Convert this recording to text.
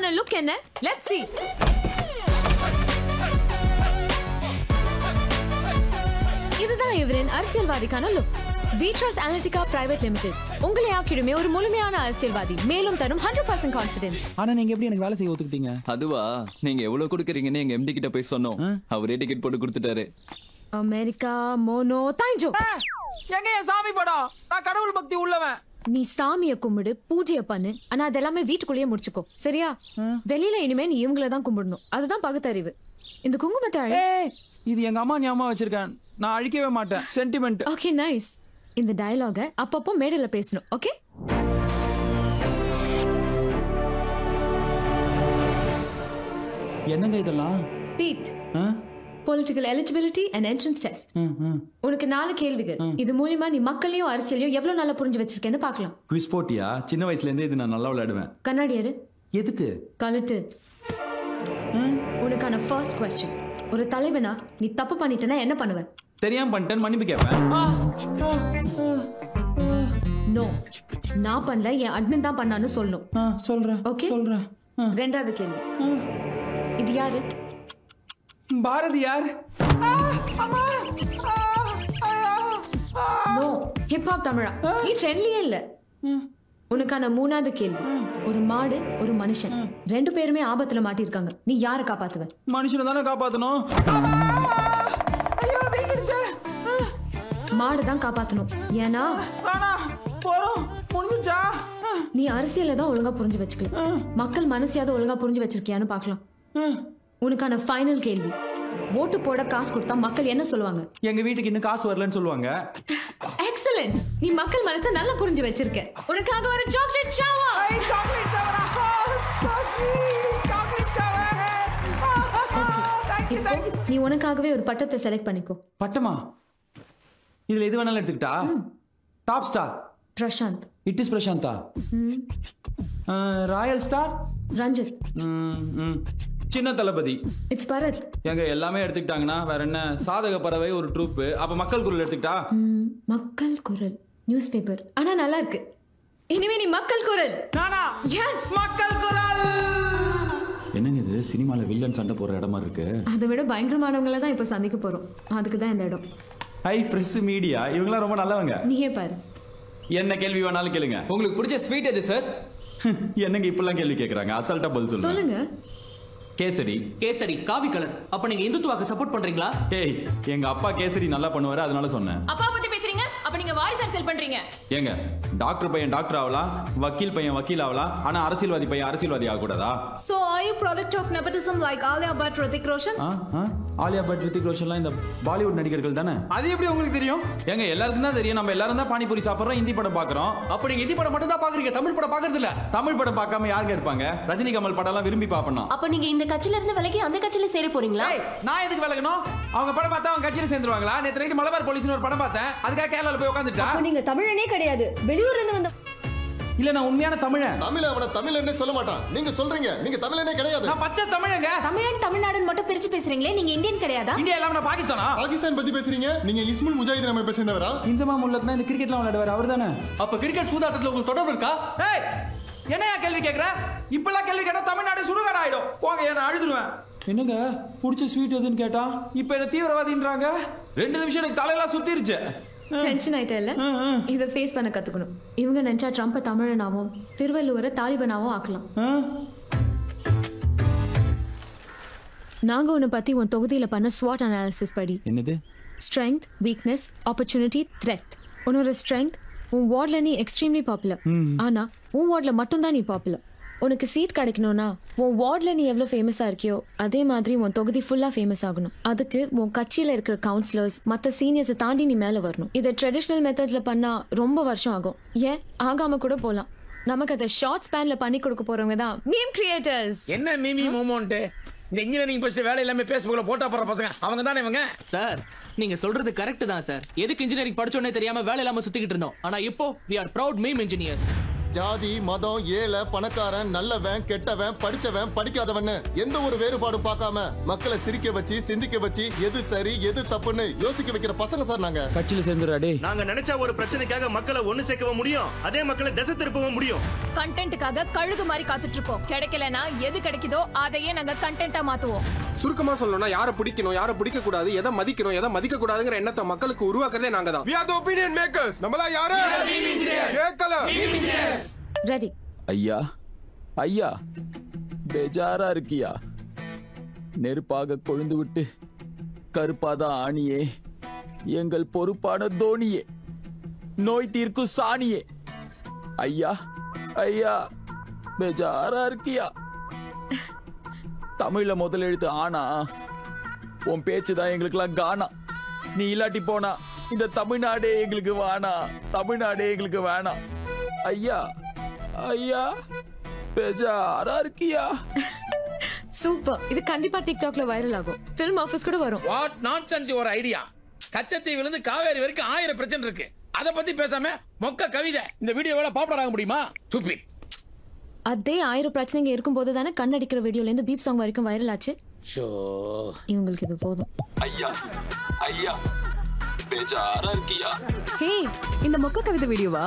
உனக்கான லுக் என்ன? Let's see. இதுதான் இவரின் அரசியல்வாதிக்கான லுக். வீட்ராஸ் அனலிட்டிகா பிரைவேட் லிமிடெட் உங்களை ஆக்கிடுமே ஒரு முழுமையான அரசியல்வாதி, மேலும் தரும் 100% கான்ஃபிடன்ஸ். ஆனா நீங்க எப்படி எனக்கு வேலை செய்ய ஒத்துக்கிட்டீங்க? அதுவா, நீங்க எவ்வளவு கொடுக்குறீங்கன்னு எங்க எம்டி கிட்ட போய் சொன்னோம். அவரே டிக்கெட் போட்டு கொடுத்துட்டாரு. அமெரிக்கா மோனோ தாய்ஜோ. எங்க என் சாமி படம்? நான் கடவுள் பக்தி உள்ளவன். நீ சாமிய கும்பிடு, பூஜைய பண்ணு, ஆனா அதெல்லாமே வீட்டுக்குள்ளேயே முடிச்சுக்கோ, சரியா? வெளியில இனிமே நீ இவங்கள தான் கும்பிடணும். அதுதான் பகுத்தறிவு. இந்த குங்குமத்தை இது எங்க அம்மா ஞாபகம் வச்சிருக்கேன், நான் அழிக்கவே மாட்டேன். சென்டிமெண்ட். Okay nice. இந்த டயலாக அப்பப்போ மேடையில பேசணும், ஓகே? என்னங்க இதெல்லாம்? PEET, political eligibility and entrance test. உனக்கு 4 கேள்விகள். இது மூலமா நீ மக்களையும் அரசியலையும் எவ்வளவு நல்லா புரிஞ்சு வச்சிருக்கேன்னு பார்க்கலாம். குவிஸ் போட்டியா? சின்ன வயசுல இருந்தே இது நான் நல்லா விளையாடுவேன். கண்ணாடி எடு. எதுக்கு? கலட்டு. உனக்கான ஃபர்ஸ்ட் क्वेश्चन. ஒரு தலைவனா நீ தப்பு பண்ணிட்டனா என்ன பண்ணுவ? தெரியாம பண்ணிட்டேன், மன்னிப்பு கேட்பேன். நோ, நான் பண்ணல, என் அட்மின் தான் பண்ணான்னு சொல்லணும். சொல்றேன். ஓகே, சொல்றேன். ரெண்டாவது கேள்வி. இது யாரு? பாரதியார். நோ, ஹிப்ஹாப் தமிழா. நீ ட்ரெண்ட்லயே இல்ல. உனக்கான மூணாவது கேள்வி. ஒரு மாடு, ஒரு மனுஷன், 2 பேருமே ஆபத்துல மாட்டிருக்காங்க. நீ யாரை காப்பாத்துவ? மனுஷனை தானே காப்பாத்தணும். மாடு தான் காப்பாத்தணும். ஏன்னா நீ அரசியல தான் ஒழுங்கா புரிஞ்சு வச்சுக்கல, மக்கள் மனசையாவது ஒழுங்கா புரிஞ்சு வச்சிருக்கியான்னு பாக்கலாம். உனக்கான ஃபைனல் கேள்வி. ஓட்டு போட காசு கொடுத்தா மக்கள் என்ன சொல்லுவாங்க? எங்க வீட்டுக்கு இன்னும் காசு வரலன்னு சொல்லுவாங்க. எக்ஸலென்ட். நீ மக்கள் மனசை நல்லா புரிஞ்சு வச்சிருக்க. உனக்காக ஒரு சாக்லேட் ஷவர். நீ உனக்காகவே ஒரு பட்டத்தை செலக்ட் பண்ணிக்கோ. பட்டமா? இதுல எது வேணாலும் எடுத்துக்கிட்டா? Top star Prashanth. It is பிரசாந்தா. Royal star Ranjith. சின்ன தளபதி இட்ஸ் பரத். எங்க எல்லாமே எடுத்துக்கிட்டாங்கன்னா வேற என்ன? சாதக பறவை ஒரு ட்ரூப். அப்ப மக்கள் குரல் எடுத்துக்கிட்டா? மக்கள் குரல் நியூஸ் பேப்பர். ஆனா நல்லா இருக்கு. இனிமே நீ மக்கள் குரல். நானா? எஸ், மக்கள் குரல். என்னங்க இது சினிமால வில்லன் சண்டை போற இடமா இருக்கு? அதை விட பயங்கரமானவங்கள தான் இப்ப சந்திக்க போறோம். அதுக்கு தான் இந்த இடம். ஹை பிரஸ் மீடியா இவங்கலாம் ரொம்ப நல்லவங்க. நீயே பாரு. என்ன கேள்வி வேணாலும் கேளுங்க. உங்களுக்கு பிடிச்ச ஸ்வீட் எது சார்? என்னங்க இப்பெல்லாம் கேள்வி கேக்குறாங்க? அசால்ட்டா பதில் சொல்லுங்க. கேசரி. கேசரி காவி கலர். அப்ப நீங்க இந்துத்துவாக்கு சப்போர்ட் பண்றீங்களா? ஏய், எங்க அப்பா கேசரி நல்லா பண்ணுவாரு, அதனால சொன்னேன். அப்பா பத்தி பேசுறீங்க, அப்ப நீங்க வாரிசு அரசியல் பண்றீங்க. ஏங்க, டாக்டர் பையன் டாக்டர் ஆகலாம், வக்கீல் பையன் வக்கீல் ஆகலாம், ஆனா அரசியல்வாதி பையன் அரசியல்வாதி ஆக கூடாதா? So are you product of nepotism like Alia Bhatt, Hrithik Roshan? Alia Bhatt, Hrithik ரோஷன்லாம் இந்த பாலிவுட் நடிகர்கள் தானே? அது எப்படி உங்களுக்கு தெரியும்? ஏங்க எல்லாருக்கும் தான் தெரியும். நம்ம எல்லாரும் தான் பானிபூரி சாப்பிடுறோம், ஹிந்தி படம் பாக்குறோம். அப்ப நீங்க ஹிந்தி படம் மட்டும் தான் பாக்குறீங்க, தமிழ் படம் பாக்குறது இல்ல. தமிழ் படம் பார்க்காம யாருங்க இருப்பாங்க? ரஜினி கமல் படம் எல்லாம் விரும்பி பாப்பணும். அப்ப நீங்க இந்த கட்சியில இருந்து விலகி அந்த கட்சியில சேர போறீங்களா? நான் எதுக்கு விலகணும்? அவங்க படம் பார்த்தா அவங்க கட்சியில சேர்ந்துருவாங்களா? நேத்து நைட் மலபார் போலீஸ்னு ஒரு படம் பார்த்தேன், அதுக்காக கேரளால போய் உட்கார்ந்துட்டா. அப்ப நீங்க தமிழனே கிடையாது, வெளியூர்ல இருந்து வந்த. இல்ல, நான் உண்மையான தமிழன். அவன தமிழனே சொல்ல மாட்டான். நீங்க சொல்றீங்க நீங்க தமிழனே கிடையாது. நான் பச்சை தமிழங்க. தமிழன் தமிழ்நாடுன்னு மட்டும் பிரிச்சு பேசுறீங்களே, நீங்க இந்தியன் கிடையாதா? இந்தியா இல்லாம நான் பாகிஸ்தானா? பாகிஸ்தான் பத்தி பேசுறீங்க. நீங்க இஸ்முல் முஜாஹிதீன் அமைப்பை சேர்ந்தவரா? இன்சமா முல்லக்னா இந்த கிரிக்கெட்லாம் விளையாடுவார், அவர்தானே? அப்ப கிரிக்கெட் சூதாட்டத்துல உங்களுக்கு தொடர்பு இருக்கா? ஏய், என்னையா கேள்வி கேக்குற? இப்பெல்லாம் கேள்வி கேட்டா தமிழ்நாடு சுடுகாடு ஆயிடும். போங்க, நான் அழுதுருவேன். என்னங்க பிடிச்ச ஸ்வீட் எதுன்னு கேட்டா இப்ப என்ன தீவிரவாதின்றாங்க. 2 நிமிஷம் எனக்கு தலையெல்லாம் சுத்திருச்சு. டென்ஷன் ஆயிட்டல. இத ஃபேஸ் பண்ண கத்துக்கணும். இவங்க நினைச்சா ட்ரம்ப தமிழனாவும் திருவள்ளுவரை தாலிபனாவும் ஆக்கலாம். நாங்க உன்னை பத்தி உன் தொகுதியில பண்ண SWOT அனாலிசிஸ் படி. என்னது? Strength, weakness, opportunity, thread. உன்னோட ஸ்ட்ரெங்த், உன் வார்ட்ல நீ எக்ஸ்ட்ரீம்லி பாப்புலர். ஆனா உன் வார்ட்ல மட்டும் தான் நீ பாப்புலர். உனக்கு சீட் கிடைக்கணும்னா உன் வார்ட்ல நீ எவ்வளவு ஃபேமஸா இருக்கியோ அதே மாதிரி உன் தொகுதி ஃபுல்லா ஃபேமஸ் ஆகணும். அதுக்கு உன் கட்சியில இருக்கிற கவுன்சிலர்ஸ் மத்த சீனியர்ஸை தாண்டி நீ மேல வரணும். இதை ட்ரெடிஷனல் மெத்தட்ல பண்ணா ரொம்ப வருஷம் ஆகும். ஏன் ஆகாம கூட போலாம். நமக்கு அதை ஷார்ட் ஸ்பேன்ல பண்ணி கொடுக்க போறவங்க தான் மீம் கிரியேட்டர்ஸ். என்ன மீமி மூமெண்ட்? இந்த இன்ஜினியரிங் ஃபர்ஸ்ட் வேலை எல்லாமே பேஸ்புக்ல போட்டா போற பசங்க அவங்க தானே இவங்க. சார், நீங்க சொல்றது கரெக்ட் தான் சார். எதுக்கு இன்ஜினியரிங் படிச்சோன்னே தெரியாம வேலை இல்லாம சுத்திக்கிட்டு இருந்தோம். ஆனா இப்போ we are proud meme engineers. ஜாதி மதம் ஏழை பணக்காரன் நல்லவன் கெட்டவன் படிச்சவன் படிக்காதவன் எந்த ஒரு வேறுபாடும் பார்க்காம மக்களை சிரிக்க வச்சு சிந்திக்க வச்சு எது சரி எது தப்புன்னு யோசிக்க வைக்கிற பசங்க சார் நாங்க. கட்சியில சேர்ந்துடாடே. நாங்க நினைச்சா ஒரு பிரச்சனைக்காக மக்களை ஒண்ணு சேர்க்கவும் முடியும், அதே மக்களை திசை திருப்பவும் முடியும். கண்டென்ட்டுக்காக கழுகு மாதிரி காத்துட்டு இருப்போம். கிடைக்கலனா எது கிடைக்குதோ அதையே நாங்க கண்டென்ட்டா மாத்துவோம். சுருக்கமா சொல்லணும்னா யாரை பிடிக்கணும் யாரை பிடிக்க கூடாது, எதை மதிக்கணும் எதை மதிக்க கூடாதுங்கிற எண்ணத்தை மக்களுக்கு உருவாக்குறதே நாங்க தான். We are the opinion makers. நம்மளா யாரு? கேக்கல. ரெடி. ஐயா ஐயா பேஜாரா இருக்கியா? நெருப்பாக கொழுந்து விட்டு கருப்பாத ஆணியே, எங்கள் பொறுப்பான தோணியே, நோய் தீர்க்கும் சாணியே. ஐயா ஐயா பேஜாரா இருக்கியா? தமிழ்ல முதல் எழுத்து ஆனா, உன் பேச்சுதான் எங்களுக்கெல்லாம் காணா. நீ இல்லாட்டி போனா இந்த தமிழ்நாடே எங்களுக்கு வேணா, தமிழ்நாடே எங்களுக்கு வேணாம். ஐயா ஐயா பேஜாரா இருக்கியா? சூப்பர். இது கண்டிப்பா டிக்டாக்ல வைரல் ஆகும். ஃபிலிம் ஆபீஸ் கூட வரும். வாட் நான்சென்ஸ் ஒரு ஐடியா. கச்சத்தீவுல இருந்து காவேரி வரைக்கும் 1000 பிரச்சனை இருக்கு. அத பத்தி பேசாம மொக்க கவிதை இந்த வீடியோவால பாப்புலர் ஆக முடியுமா? ஸ்டூபிட். அதே 1000 பிரச்சனைங்க இருக்கும்போது தானே கண்ணடிக்கிற வீடியோல இருந்து பீப் சாங் வரைக்கும் வைரல் ஆச்சு. இவங்களுக்கு இது போதும். ஐயா ஐயா பேஜாரா இருக்கியா? ஹே, இந்த மொக்க கவிதை வீடியோவா?